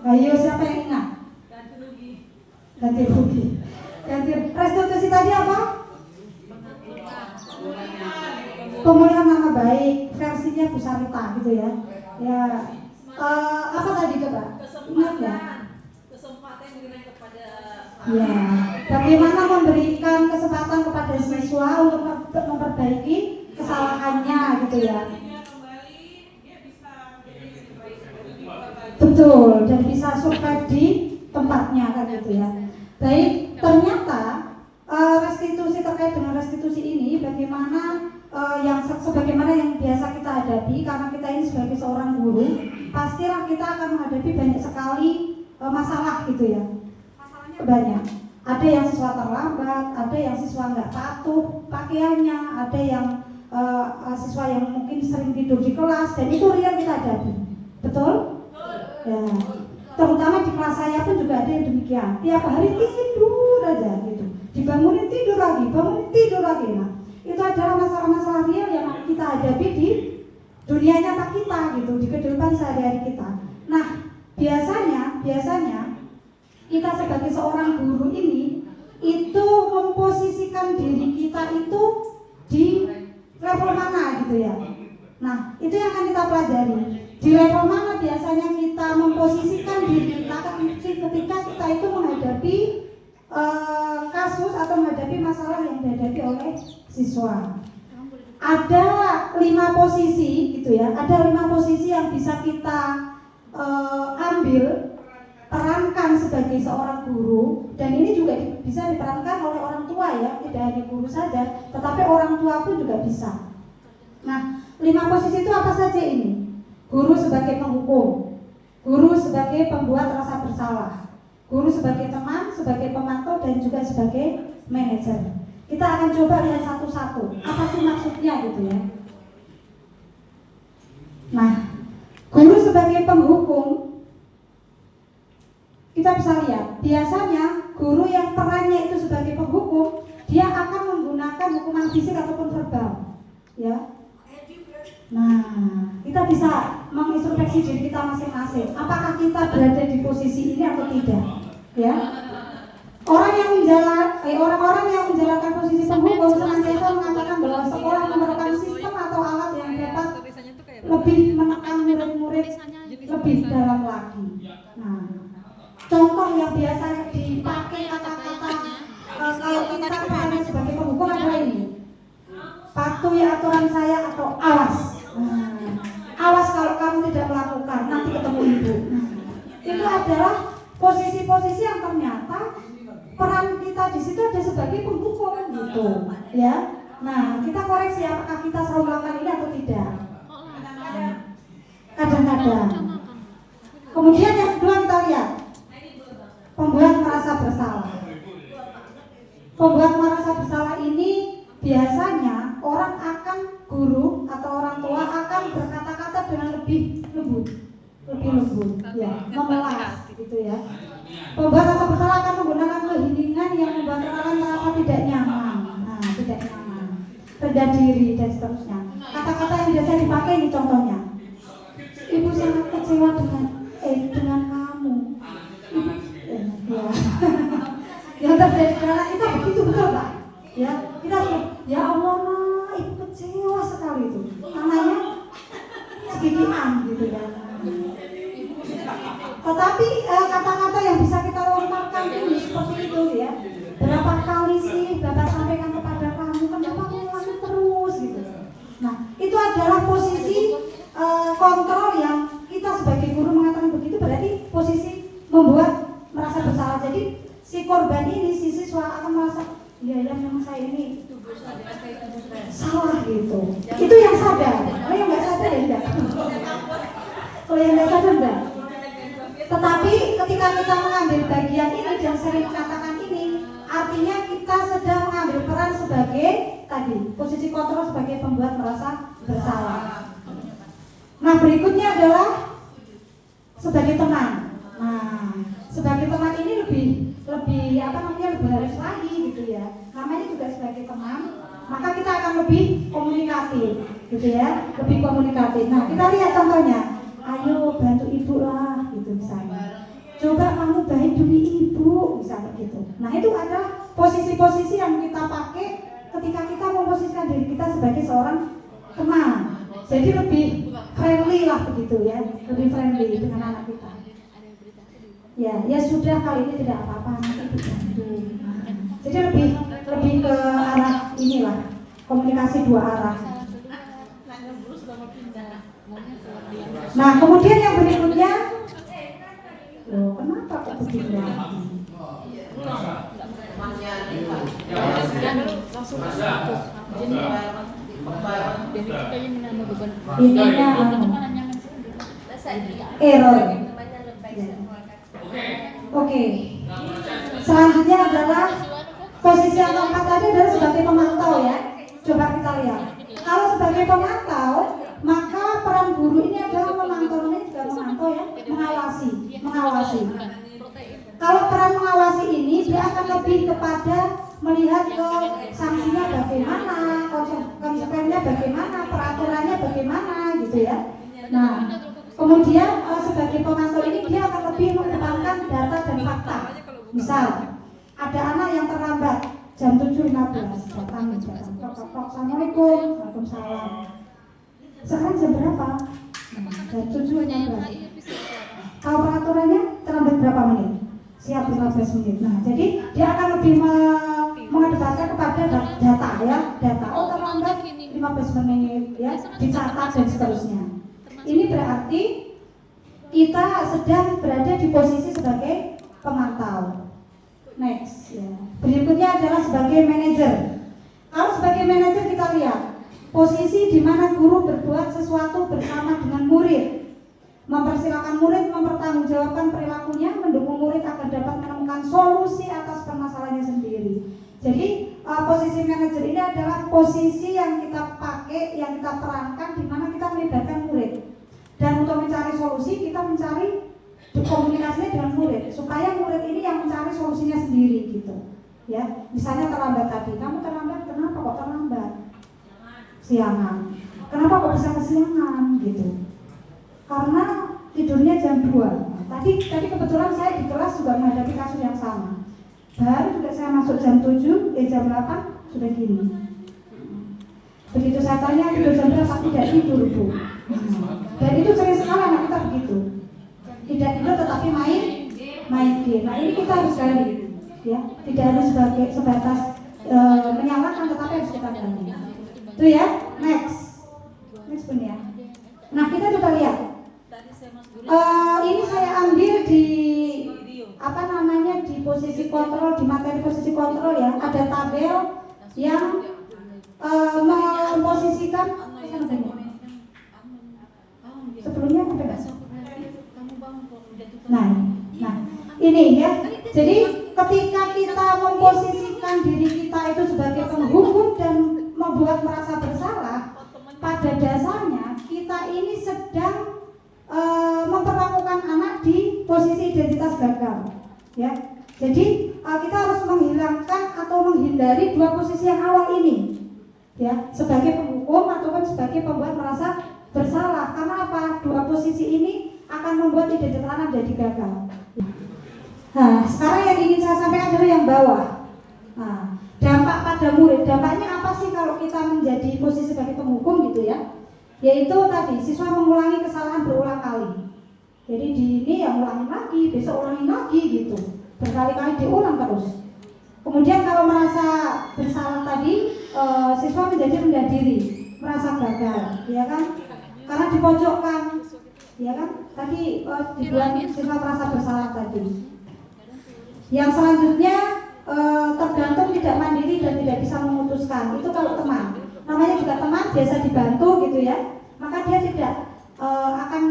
Ayo siapa yang ingat? Ganti rugi. Restitusi tadi apa? Pemulihan nama baik, versinya Bu Sarita gitu ya. Ya, apa tadi coba? Ingat ya? Kesempatan diberikan kepada Ya, bagaimana memberikan kesempatan kepada siswa untuk memperbaiki kesalahannya gitu ya. Betul, dan bisa survive di tempatnya kan gitu ya. Baik, ternyata restitusi terkait dengan restitusi ini bagaimana sebagaimana yang biasa kita hadapi, karena kita ini sebagai seorang guru, pastilah kita akan menghadapi banyak sekali masalah gitu ya. Masalahnya banyak. Ada yang siswa terlambat, ada yang siswa nggak patuh pakaiannya, ada yang siswa yang mungkin sering tidur di kelas, dan itu real kita hadapi. Betul? Ya. Terutama di kelas saya pun juga ada yang demikian. Tiap hari tidur aja gitu. Dibangunin tidur lagi, bangunin tidur lagi. Nah, itu adalah masalah-masalah real yang kita hadapi di dunia nyata kita gitu, di kehidupan sehari-hari kita. Nah, biasanya kita sebagai seorang guru ini itu memposisikan diri kita itu di level mana gitu ya. Nah, itu yang akan kita pelajari. Di level mana biasanya kita memposisikan diri kita ketika kita itu menghadapi kasus atau menghadapi masalah yang dihadapi oleh siswa. Ada 5 posisi gitu ya. Ada 5 posisi yang bisa kita ambil, perankan sebagai seorang guru, dan ini juga bisa diperankan oleh orang tua ya, tidak hanya guru saja, tetapi orang tua pun juga bisa. Nah, 5 posisi itu apa saja ini? Guru sebagai penghukum, guru sebagai pembuat rasa bersalah, guru sebagai teman, sebagai pemantau, dan juga sebagai manajer. Kita akan coba lihat satu-satu, apa sih maksudnya gitu ya. Nah, guru sebagai penghukum, kita bisa lihat, biasanya guru yang perannya itu sebagai penghukum, dia akan menggunakan hukuman fisik ataupun verbal, ya. Nah, kita bisa mengintrospeksi diri kita masing-masing. Apakah kita berada di posisi ini atau tidak? Ya. Orang-orang yang menjalankan posisi penghukum senantiasa mengatakan bahwa sekolah memerlukan sistem atau alat yang dapat lebih menekan murid-murid lebih dalam lagi. Nah, contoh yang biasa dipakai kata-kata kalau kita perannya sebagai penghukum adalah ini: patuhi aturan saya atau awas. Awas kalau kamu tidak melakukan, nanti ketemu ibu. Itu adalah posisi-posisi yang ternyata peran kita di situ ada sebagai penghukum gitu, ya. Nah, kita koreksi apakah kita selalu melakukan ini atau tidak. Kadang-kadang. Kemudian yang kedua kita lihat pembuat merasa bersalah. Pembuat merasa bersalah ini biasanya orang akan, guru atau orang tua akan berkata-kata dengan lebih lembut, ya, memelas gitu ya. Pembuat rasa bersalah akan menggunakan keheningan yang membuat orang merasa tidak nyaman, rendah diri dan seterusnya. Kata-kata yang biasa dipakai ini contohnya: ibu sangat kecewa dengan kamu. Ya. Yang terjadi karena kita begitu, betul Pak? Ya, kita ya Allah, ibu kecewa sekali itu. Namanya segigian gitu ya. Tetapi kata-kata yang bisa kita lontarkan ini seperti itu ya. Berapa kali sih Bapak sampaikan kepada kamu, kenapa kamu terus gitu. Nah, itu adalah posisi kontrol yang kita sebagai guru mengatakan begitu, berarti posisi membuat merasa bersalah. Jadi si korban ini, si siswa akan merasa, ya memang saya ini salah gitu. Itu yang sadar. Kalau yang nggak sadar ya enggak. Kalau yang nggak sadar enggak. Tetapi ketika kita mengambil bagian ini dan sering mengatakan ini, artinya kita sedang mengambil peran sebagai tadi posisi kontrol sebagai pembuat merasa bersalah. Nah, berikutnya adalah sebagai teman. Nah, sebagai teman ini lebih lebih halus lagi gitu ya. Namanya juga sebagai teman, maka kita akan lebih komunikatif gitu ya, lebih komunikatif. Nah, kita lihat contohnya. Ayo bantu ibu lah gitu misalnya. Coba kamu baik demi ibu misalnya gitu. Nah, itu adalah posisi-posisi yang kita pakai ketika kita memposisikan diri kita sebagai seorang teman. Jadi lebih friendly lah begitu ya, lebih friendly dengan anak kita. Ya sudah, kali ini tidak apa-apa, nanti ibu bantu. Jadi lebih ke arah inilah, komunikasi dua arah. Nah, kemudian yang berikutnya, loh, kenapa kok begini? Ininya error. Oke. Selanjutnya adalah posisi yang keempat tadi adalah sebagai pemantau ya. Coba kita lihat. Kalau sebagai pemantau, maka peran guru ini adalah memantau, ini juga memantau ya, mengawasi. Kalau peran mengawasi ini dia akan lebih kepada melihat ke sanksinya bagaimana, konsekuensinya bagaimana, peraturannya bagaimana gitu gitu ya. Nah, kemudian sebagai pemantau ini dia akan lebih mengedepankan data dan fakta. Misal, ada anak yang terlambat jam 7.15 datang. Assalamualaikum, waalaikumsalam. Sekarang jam berapa? Jam 7.15. Tahu peraturannya terlambat berapa menit? Siap 15 menit. Nah, jadi dia akan lebih mengedepankan kepada data ya, data. Oh, terlambat 15 menit ya, dicatat dan seterusnya. Ini berarti kita sedang berada di posisi sebagai pemantau. Next ya. Berikutnya adalah sebagai manajer. Kalau sebagai manajer kita lihat posisi di mana guru berbuat sesuatu bersama dengan murid, mempersilahkan murid mempertanggungjawabkan perilakunya, mendukung murid agar dapat menemukan solusi atas permasalahannya sendiri. Jadi posisi manajer ini adalah posisi yang kita pakai, yang kita perankan di mana kita melibatkan murid. Dan untuk mencari solusi kita mencari komunikasinya dengan murid supaya murid ini yang mencari solusinya sendiri gitu. Ya, misalnya terlambat tadi, kamu terlambat kenapa kok terlambat? Siangan. Kenapa kok bisa kesiangan gitu? Karena tidurnya jam 2. Nah, tadi kebetulan saya di kelas juga menghadapi kasus yang sama. Baru juga saya masuk jam 7, jam 8 sudah gini. Begitu saya tanya tidur jam berapa, tidak tidur Bu. Dan itu sering sekali anak kita begitu. Tidak tidur tetapi main game. Nah ini kita harus gali, ya. Tidak harus sebatas menyalahkan, tetapi harus kita gali. Itu ya. Next pun ya. Nah kita coba lihat. Ini saya ambil di di posisi kontrol, di materi posisi kontrol ya. Ada tabel yang memposisikan sebelumnya ada nggak? Nah, ini ya. Jadi ketika kita memposisikan diri kita itu sebagai penghukum dan membuat merasa bersalah, pada dasarnya kita ini sedang memperlakukan anak di posisi identitas gagal, ya. Jadi kita harus menghilangkan atau menghindari dua posisi yang awal ini, ya, sebagai penghukum ataupun sebagai pembuat merasa bersalah. Karena apa? Dua posisi ini akan membuat identitas anak jadi gagal. Nah, sekarang yang ingin saya sampaikan adalah yang bawah. Nah, dampak pada murid. Dampaknya apa sih kalau kita menjadi posisi sebagai penghukum gitu ya? Yaitu tadi siswa mengulangi kesalahan berulang kali. Jadi di ini ya ulangin lagi, besok ulangin lagi gitu. Berkali-kali diulang terus. Kemudian kalau merasa bersalah tadi, siswa menjadi rendah diri, merasa gagal, ya kan? Karena dipojokkan, ya kan? Tadi dibuat siswa merasa bersalah tadi. Yang selanjutnya tergantung, tidak mandiri dan tidak bisa memutuskan. Itu kalau teman, namanya juga teman, biasa dibantu gitu ya. Maka dia tidak akan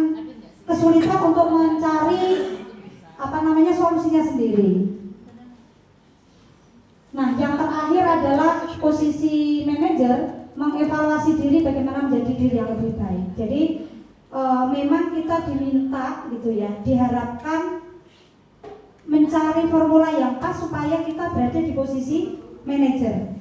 kesulitan untuk mencari solusinya sendiri. Nah, yang terakhir adalah posisi manajer, mengevaluasi diri bagaimana menjadi diri yang lebih baik. Jadi memang kita diminta gitu ya, diharapkan mencari formula yang pas supaya kita berada di posisi manajer.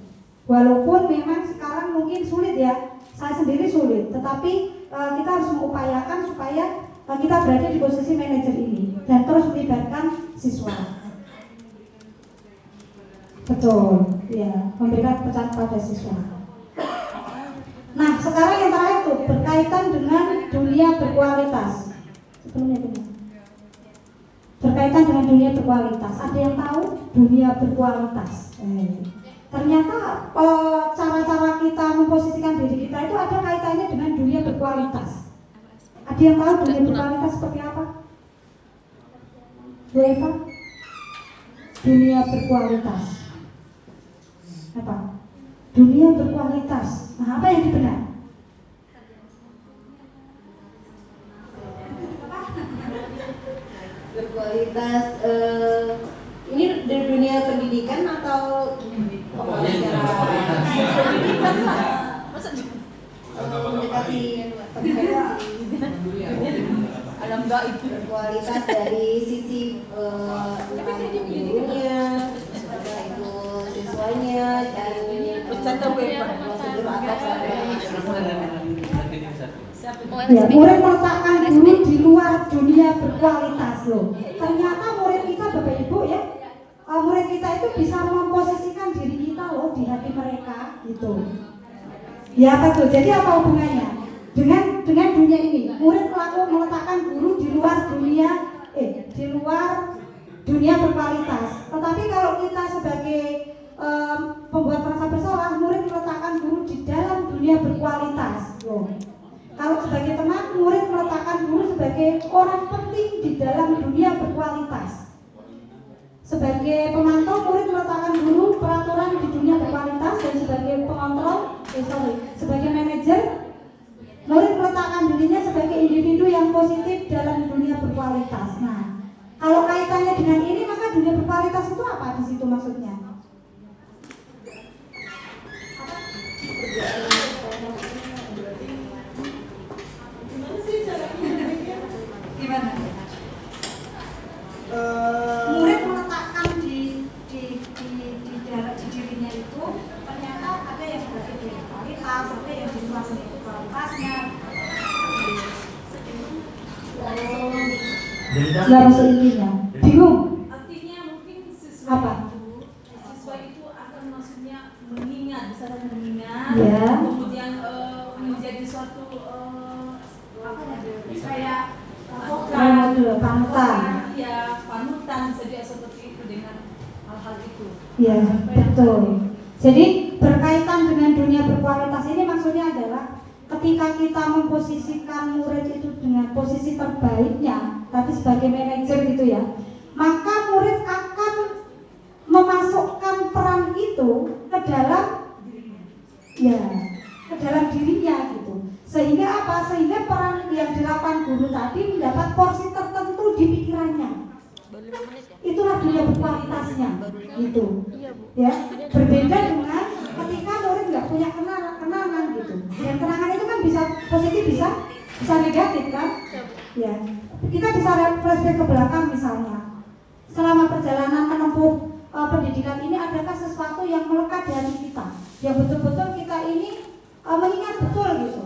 Walaupun memang sekarang mungkin sulit ya, saya sendiri sulit, tetapi kita harus mengupayakan supaya kita berada di posisi manajer ini dan terus melibatkan siswa. Betul, ya, memberikan kepercayaan pada siswa. Nah, sekarang yang terakhir tuh berkaitan dengan dunia berkualitas. Sebelumnya benar. Berkaitan dengan dunia berkualitas. Ada yang tahu dunia berkualitas? Ternyata cara-cara kita memposisikan diri kita itu ada kaitannya dengan dunia berkualitas. Ada yang tahu dunia berkualitas seperti apa? Bu Eva? Dunia berkualitas apa? Dunia berkualitas. Nah, apa yang dibenar? Berkualitas ini dari dunia pendidikan atau mendekati alam gaib? Berkualitas dari sisi gurunya, itu siswanya, dan prosedur atau Ya, murid meletakkan guru di luar dunia berkualitas loh. Ternyata murid kita Bapak Ibu ya, murid kita itu bisa memposisikan diri kita loh di hati mereka gitu. Ya apa tuh? Jadi apa hubungannya dengan dunia ini? Murid meletakkan guru di luar dunia berkualitas. Tetapi kalau kita sebagai pembuat merasa bersalah, murid meletakkan guru di dalam dunia berkualitas loh. Kalau sebagai teman, murid meletakkan guru sebagai orang penting di dalam dunia berkualitas. Sebagai pemantau, murid meletakkan guru peraturan di dunia berkualitas, dan sebagai pengontrol, sebagai manajer, murid meletakkan dirinya sebagai individu yang positif dalam dunia berkualitas. Nah, kalau kaitannya dengan ini, maka dunia berkualitas itu apa di situ maksudnya? Gimana? Murid meletakkan di dirinya itu ternyata ada yang sebagai kualitas, ada yang di luar kualitasnya. Nggak masuk intinya. Bingung? Artinya mungkin siswa Apa? itu akan maksudnya mengingat, bisa mengingat, Ya. kemudian menjadi suatu kayak panutan. Ya, panutan bisa dia seperti itu dengan hal-hal itu. Ya, betul. Jadi berkaitan dengan dunia berkualitas ini maksudnya adalah ketika kita memposisikan murid itu dengan posisi terbaiknya, tapi sebagai manajer gitu ya, maka murid akan memasukkan peran itu ke dalam dirinya gitu. Sehingga apa? Sehingga peran yang dilakukan guru tadi mendapat porsi tertentu di pikirannya. Itulah dunia berkualitasnya gitu. Ya, berbeda dengan ketika murid nggak punya kenangan gitu. Dan kenangan itu kan bisa positif, bisa negatif kan? Ya, kita bisa flashback ke belakang misalnya. Selama perjalanan menempuh pendidikan ini, adakah sesuatu yang melekat di hati kita, yang betul-betul kita ini mengingat betul gitu?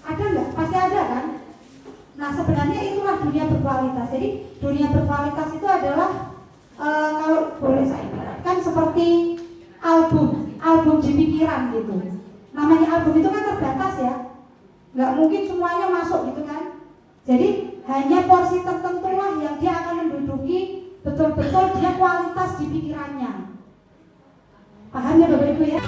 Ada nggak? Pasti ada kan? Nah, sebenarnya itulah dunia berkualitas. Jadi dunia berkualitas itu adalah kalau boleh saya ibaratkan seperti album di pikiran gitu. Namanya album itu kan terbatas ya, nggak mungkin semuanya masuk gitu kan. Jadi hanya porsi tertentu lah yang dia akan menduduki betul-betul dia kualitas di pikirannya. Paham ya Bapak Ibu ya?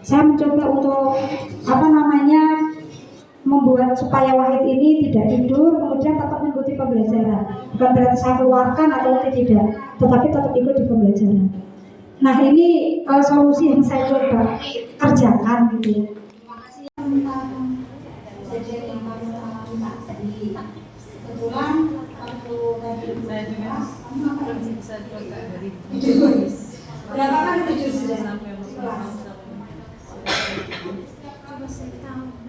Saya mencoba untuk membuat supaya Wahid ini tidak tidur, kemudian tetap mengikuti pembelajaran. Bukan berarti saya keluarkan atau tidak, tetapi tetap ikut di pembelajaran. Nah, ini solusi yang saya coba kerjakan gitu ya. Kebetulan waktu tadi saya juga bisa dari berapa kan tujuh sudah kelas.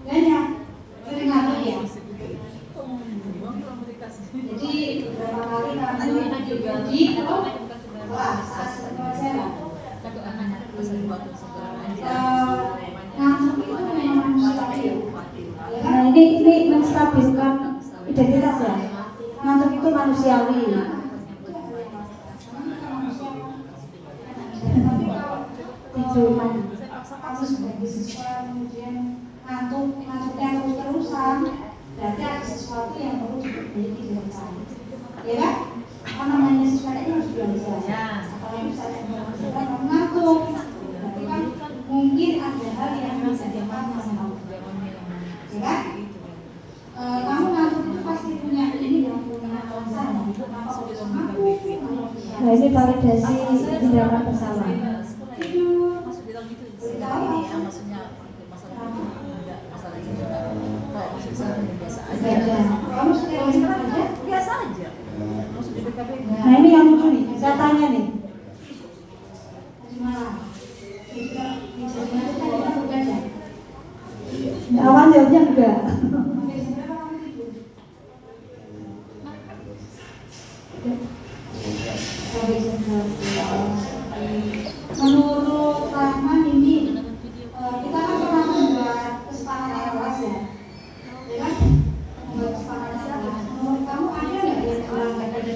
Banyak, sering ngantuk ya. Jadi beberapa kali ngantuk juga di kelas pelajaran. Ngantuk itu memang manusiawi. Nah ini menstabilkan identitas ya. Ngantuk itu manusiawi. Tidur sebagai siswa kemudian ngantuknya terus-terusan, berarti ada sesuatu yang perlu diperbaiki di depan, ya kan? Apa namanya sesuatu ini harus belajar. Kalau misalnya kamu ngantuk, berarti kan mungkin ada hal yang bisa dilakukan sama kamu, ya kan? Kamu ngantuk itu pasti punya ini yang punya alasan. Nah, ini validasi tindakan bersalah. Tidur. Kamu biasa aja. Nah, ini yang lucu nih, saya tanya nih. Awan jawabnya enggak. Menurut Rahman ini kita kan pernah membuat kesepakatan kelas ya, kan? Membuat kesepakatan kelas. Menurut kamu ada nggak yang melanggar dari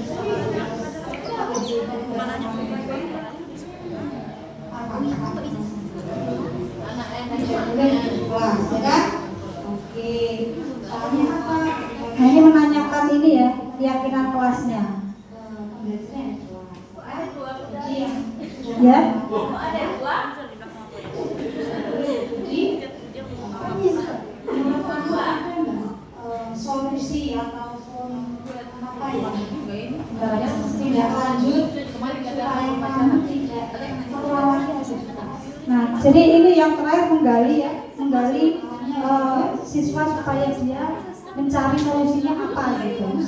kelas, ya kan? Oke. Soalnya apa? Nah, ini menanyakan ini ya, keyakinan kelasnya. Ya. Solusi ataupun apa ya? Tidak lanjut supaya kamu tidak terulang lagi. Nah, jadi ini yang terakhir menggali siswa supaya dia mencari solusinya apa gitu.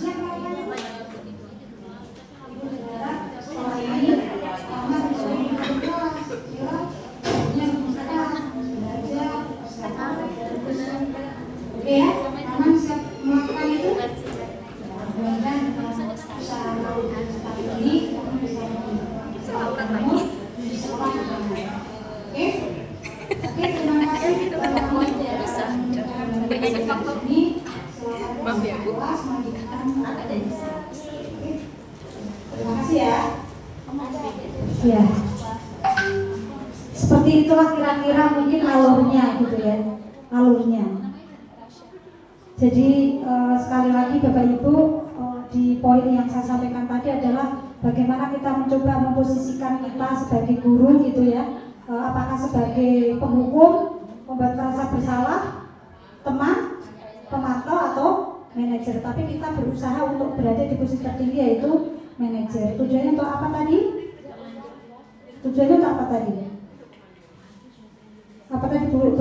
Oke ya, aman siap melakukan itu. Mudah-mudahan usaha ini kamu bisa Oke, terima kasih. Terima kasih ya. Ya. Seperti itulah kira-kira mungkin alurnya gitu ya. Alurnya. Jadi sekali lagi Bapak Ibu, di poin yang saya sampaikan tadi adalah bagaimana kita mencoba memposisikan kita sebagai guru gitu ya. Apakah sebagai penghukum, membuat merasa bersalah, teman, pemantau atau manajer. Tapi kita berusaha untuk berada di posisi tertinggi yaitu manajer. Tujuannya untuk apa tadi? Tujuannya untuk apa tadi? Apa tadi Bu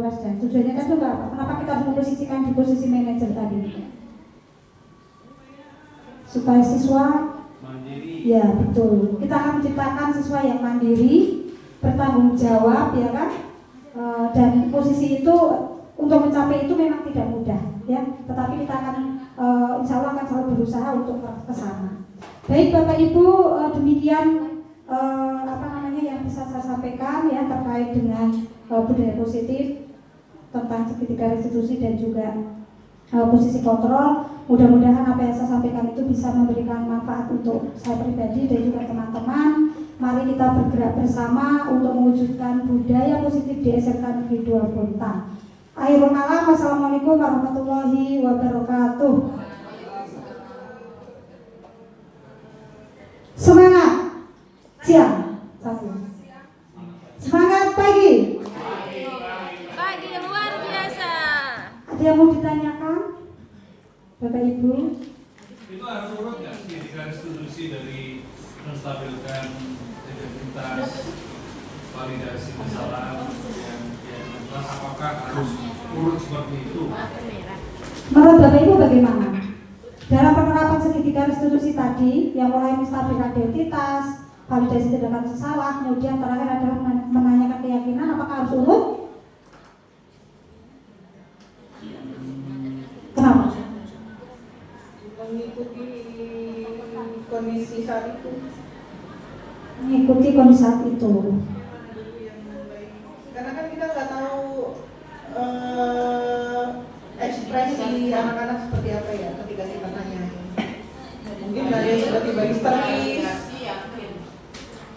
Rasdan? Tujuannya tadi untuk apa? Kenapa kita harus memposisikan di posisi manajer tadi? Supaya siswa mandiri. Ya betul. Kita akan menciptakan siswa yang mandiri, bertanggung jawab, ya kan? Dan posisi itu untuk mencapai itu memang tidak mudah, ya. Tetapi kita akan insya Allah akan selalu berusaha untuk ke sana. Baik Bapak Ibu, demikian yang bisa saya sampaikan ya terkait dengan budaya positif tentang segitiga restitusi dan juga posisi kontrol. Mudah-mudahan apa yang saya sampaikan itu bisa memberikan manfaat untuk saya pribadi dan juga teman-teman. Mari kita bergerak bersama untuk mewujudkan budaya positif di SMK Negeri 2 Bontang. Akhirul kalam, wassalamualaikum warahmatullahi wabarakatuh. Semangat siang. Semangat pagi. Pagi luar biasa. Ada yang mau ditanyakan, Bapak Ibu? Itu harus urut nggak sih di restitusi dari menstabilkan integritas, validasi kesalahan yang apakah harus urut seperti itu? Menurut Bapak Ibu bagaimana? Dalam penerapan segitiga restitusi tadi yang mulai menstabilkan identitas, validasi tindakan bersalah, kemudian terakhir adalah menanyakan keyakinan, apakah harus urut? Kenapa? Mengikuti kondisi saat itu. Mengikuti kondisi saat itu. Karena kan kita nggak tahu ekspresi anak-anak seperti apa ya ketika kita tanya. Mungkin ada yang tiba-tiba histeris,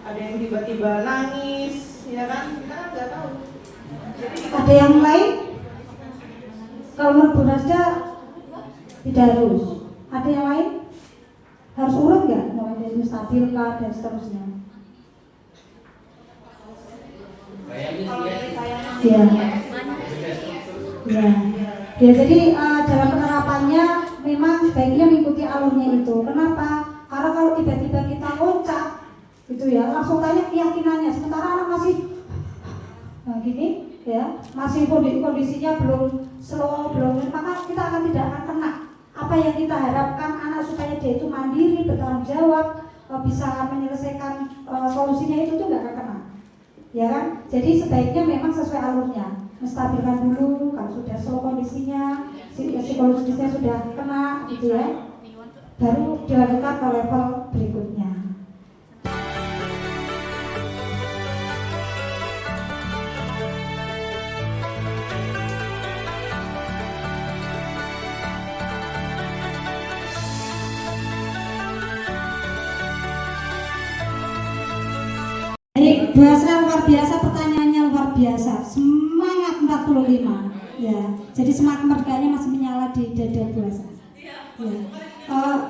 ada yang tiba-tiba nangis, ya kan? Kita kan nggak tahu. Jadi Ada yang lain? Kalau menurut Bu Nasda tidak harus. Ada yang lain? Harus urut nggak? Mulai dari menstabilkan dan seterusnya. Ya. Ya. Ya, jadi dalam penerapannya memang sebaiknya mengikuti alurnya itu. Kenapa? Karena kalau tiba-tiba kita loncat, gitu ya, langsung tanya keyakinannya. Sementara anak masih gini, ya, masih kondisinya belum slow, maka kita tidak akan kena. Apa yang kita harapkan anak supaya dia itu mandiri, bertanggung jawab, bisa menyelesaikan solusinya itu tuh nggak akan kena. Ya kan? Jadi sebaiknya memang sesuai alurnya. Menstabilkan dulu, kalau sudah slow kondisinya, psikologisnya sudah kena, gitu ya, baru dilanjutkan ke level berikutnya. Baik, Bu Asra luar biasa, pertanyaannya luar biasa. Semangat 45 ya. Jadi semangat kemerdekaannya masih menyala di dada Bu Asra. Ya.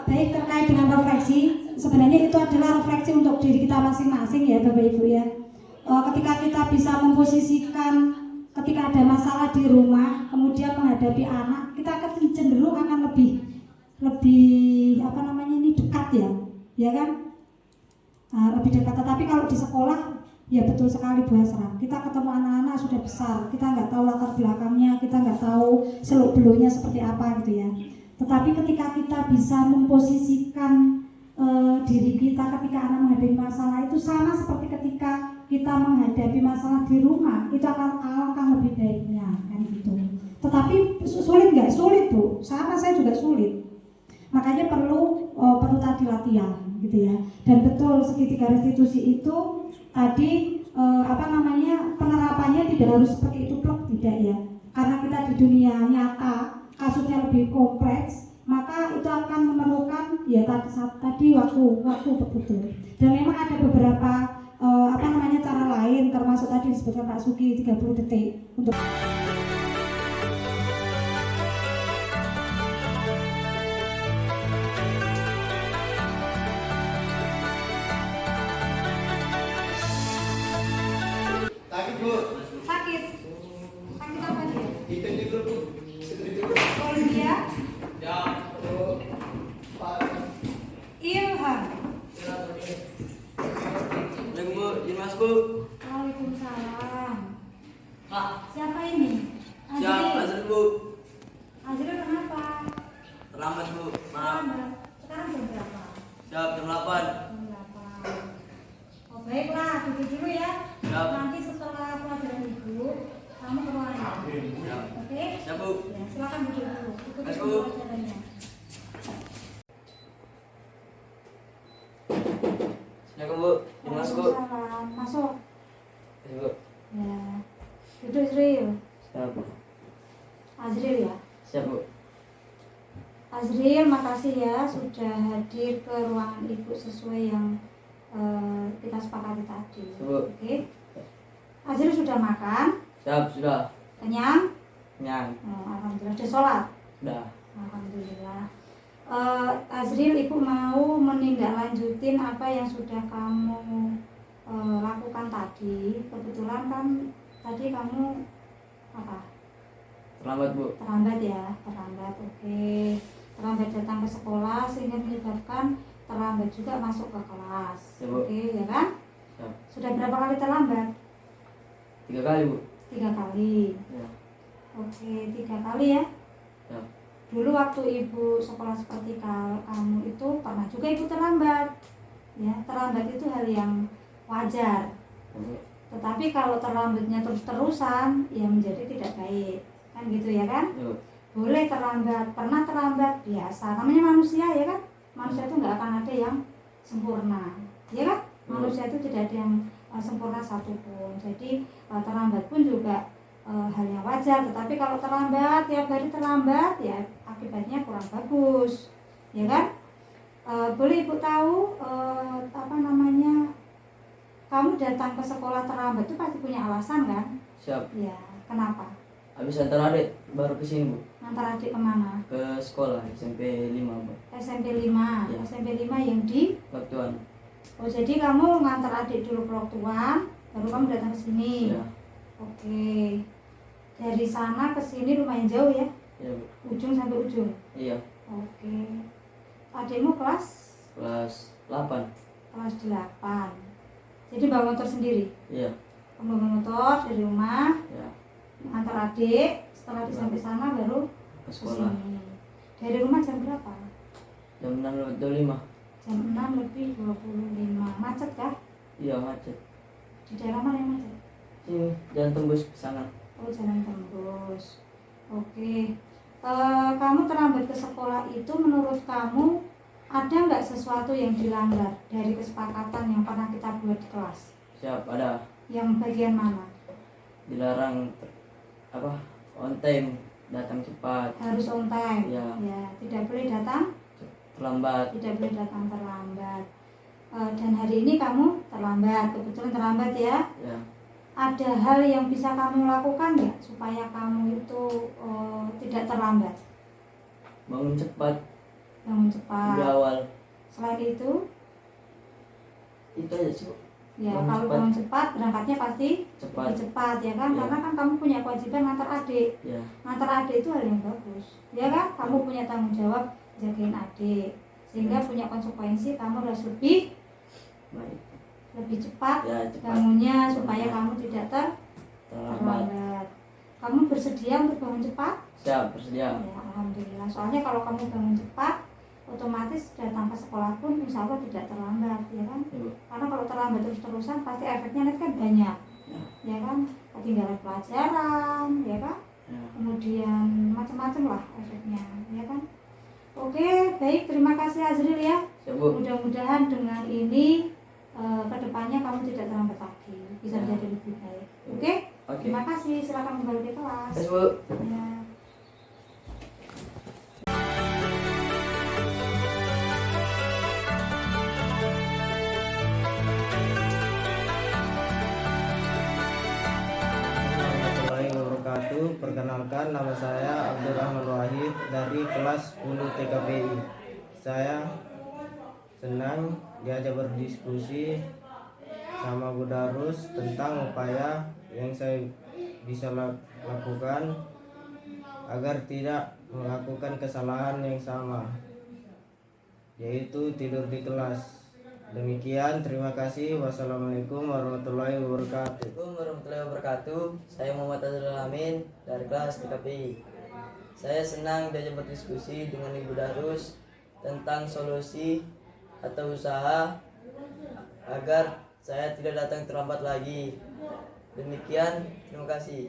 Baik, terkait dengan refleksi, sebenarnya itu adalah refleksi untuk diri kita masing-masing ya Bapak Ibu ya. Ketika kita bisa memposisikan ketika ada masalah di rumah, kemudian menghadapi anak, kita akan cenderung akan lebih apa namanya ini dekat ya kan? Lebih dekat. Tetapi kalau di sekolah ya betul sekali Bu Asra, kita ketemu anak-anak sudah besar, kita nggak tahu latar belakangnya, kita nggak tahu seluk beluknya seperti apa gitu ya. Tetapi ketika kita bisa memposisikan diri kita ketika anak menghadapi masalah, itu sama seperti ketika kita menghadapi masalah di rumah, itu akan lebih baiknya kan gitu. Tetapi sulit nggak? Sulit Bu, sama saya juga sulit. Makanya perlu tadi latihan gitu ya. Dan betul segitiga restitusi itu tadi penerapannya tidak harus seperti itu plek, tidak ya. Karena kita di dunia nyata kasusnya lebih kompleks, maka itu akan memerlukan ya tadi waktu betul. Dan memang ada beberapa cara lain, termasuk tadi disebutkan Pak Suki 30 detik untuk sakit apa dia? Olivia? Ya. Ilham. Waalaikumsalam. Siapa ini? Azril Bu. Azril kenapa? Terlambat Bu. Maaf. Sekarang jam berapa? Jam 8. Oh baiklah, duduk dulu ya. Siap. Nanti setelah pelajaran ibu, kamu ke ruangan. Oke? Siap Bu. Ya, silakan duduk dulu. Ikuti Bu. pelajarannya. Assalamualaikum Bu. Dimas Bu. Waalaikumsalam. Masuk. Bu. Ya. Duduk Azril. Siap Bu. Azril ya. Siap Bu. Azril, makasih ya sudah hadir ke ruangan ibu sesuai yang kita sepakati tadi. Oke. Azril sudah makan? Siap, sudah. Kenyang? Kenyang. Alhamdulillah. Sudah sholat? Sudah. Alhamdulillah. Azril, ibu mau menindaklanjutin apa yang sudah kamu lakukan tadi. Kebetulan kan tadi kamu apa? Terlambat Bu. Terlambat ya, terlambat. Oke. Terlambat datang ke sekolah sehingga menyebabkan terlambat juga masuk ke kelas. Oke, ya kan? Ya. Sudah berapa kali terlambat? 3 kali Bu. 3 kali. Ya. Oke, 3 kali ya. Ya. Dulu waktu ibu sekolah seperti kamu itu pernah juga ibu terlambat. Ya, terlambat itu hal yang wajar. Tetapi kalau terlambatnya terus-terusan, ya menjadi tidak baik. Kan gitu ya kan? Ya. Boleh terlambat, pernah terlambat, biasa. Namanya manusia ya kan? Manusia itu nggak akan ada yang sempurna, ya kan? Manusia itu tidak ada yang sempurna satupun. Jadi terlambat pun juga hal yang wajar. Tetapi kalau terlambat, tiap hari terlambat, ya akibatnya kurang bagus, ya kan? Boleh ibu tahu kamu datang ke sekolah terlambat itu pasti punya alasan kan? Siap. Ya, kenapa? Habis antar adik baru ke sini, Bu. Antar adik kemana? Ke sekolah SMP 5, Bu. SMP 5. Ya. SMP 5 yang di Waktuan. Oh, jadi kamu ngantar adik dulu ke Loktuan, baru kamu datang ke sini. Ya. Oke. Dari sana ke sini lumayan jauh ya? Iya, Bu. Ujung sampai ujung. Iya. Oke. Adikmu kelas 8. kelas 8. Jadi bawa motor sendiri. Iya. Kamu bawa motor dari rumah, Ya. antar adik, setelah adik sampai sana baru Ke sekolah. sini. Dari rumah jam berapa? Jam 6.25. Jam 6:25. Macet kah? Iya, macet. Di daerah mana yang macet? Sini, jalan tembus ke sana. Oh, jalan tembus. Oke. Kamu terlambat ke sekolah itu menurut kamu ada nggak sesuatu yang dilanggar dari kesepakatan yang pernah kita buat di kelas? Siap, ada. Yang bagian mana? Dilarang on time, datang cepat, Harus on time. Ya. Ya, tidak boleh datang, terlambat. tidak boleh datang terlambat. Dan hari ini kamu terlambat, kebetulan terlambat ya. Ya. Ada hal yang bisa kamu lakukan nggak supaya kamu itu tidak terlambat? Bangun cepat Bangun di cepat. awal. Selain itu, Itu aja sih, Bu. ya Bangun kalau cepat. bangun cepat berangkatnya pasti Cepat. lebih cepat ya kan? Ya. Karena kan kamu punya kewajiban ngantar adik. Ya. Ngantar adik itu hal yang bagus, ya kan? Kamu punya tanggung jawab jagain adik, sehingga punya konsekuensi kamu harus lebih Baik. cepat Ya, cepat. bangunnya supaya Ya. kamu tidak Terlambat. terlambat. Kamu bersedia untuk bangun cepat? Siap, bersedia. Ya, alhamdulillah. Soalnya kalau kamu bangun cepat, otomatis datang ke sekolah pun insya Allah tidak terlambat, ya kan? Ibu. Karena kalau terlambat terus-terusan pasti efeknya nanti kan banyak, ya kan? Ketinggalan pelajaran, ya kan? Ya. Kemudian macam-macam lah efeknya, ya kan? Oke, baik. Terima kasih Azril ya. Siap, Bu. Mudah-mudahan dengan ini kedepannya kamu tidak terlambat lagi, bisa Ya. menjadi lebih baik. Oke? Oke. Terima kasih. Silakan kembali ke kelas. Terus, Bu. Ya. Warahmatullahi wabarakatuh. Perkenalkan, nama saya Abdul Rahman Wahid dari kelas 10 TKPI. Saya senang diajak berdiskusi sama Bu Darus tentang upaya yang saya bisa lakukan agar tidak melakukan kesalahan yang sama, yaitu tidur di kelas. Demikian, terima kasih. Wassalamualaikum warahmatullahi wabarakatuh. Assalamualaikum warahmatullahi wabarakatuh. Saya Muhammad Azrul Amin dari kelas TKPI. Saya senang diajak berdiskusi dengan Ibu Darus tentang solusi atau usaha agar saya tidak datang terlambat lagi. Demikian, terima kasih.